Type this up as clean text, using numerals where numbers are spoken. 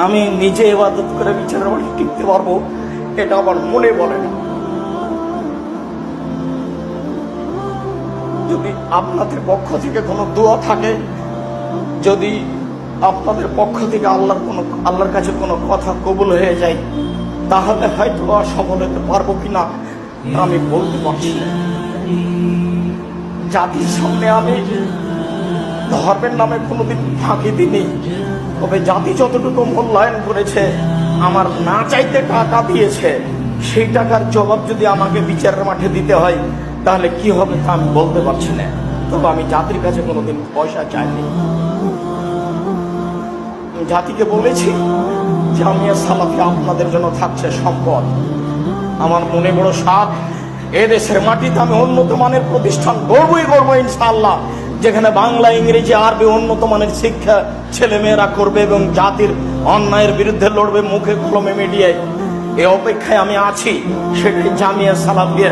আমি নিজে ইবাদত করে বিচারের মাঠে টিকতে পারবো, এটা আমার মনে বলে না। যদি আপনাদের পক্ষ থেকে কোনো দোয়া থাকে, যদি আপনাদের পক্ষ থেকে আল্লাহর কাছে কোনো কথা কবুল হয়ে যায়, তাহলে হয়তো সফল হতে পারবো কিনা আমি বলতে পারছি না। জাতির সামনে আমি ধর্মের নামে কোনোদিন ফাঁকি দিইনি, তবে জাতি যতটুকু মূল্যায়ন করেছে, আমার না চাইতে টাকা দিয়েছে, সেই টাকার জবাব যদি আমাকে বিচারের মাঠে দিতে হয় তাহলে কি হবে তা আমি বলতে পারছি না। তবে আমি জাতির কাছে কোনোদিন পয়সা চাইনি। জাতিকে বলেছি জামিয়া সালাফি আপনাদের জন্য থাকছে সম্পদ। আমার মনে বড় সাধ, এদেশের মাটিতে আমি উন্নত মানের প্রতিষ্ঠান গড়বই গড়বো ইনশাআল্লাহ, যেখানে বাংলা, ইংরেজি, আরবি উন্নত মানের শিক্ষা ছেলেমেয়েরা করবে এবং জাতির অন্যায়ের বিরুদ্ধে লড়বে মুখে কলমে মিডিয়ায়। এই অপেক্ষায় আমি আছি, সেটাই জামিয়া সালাফিয়া।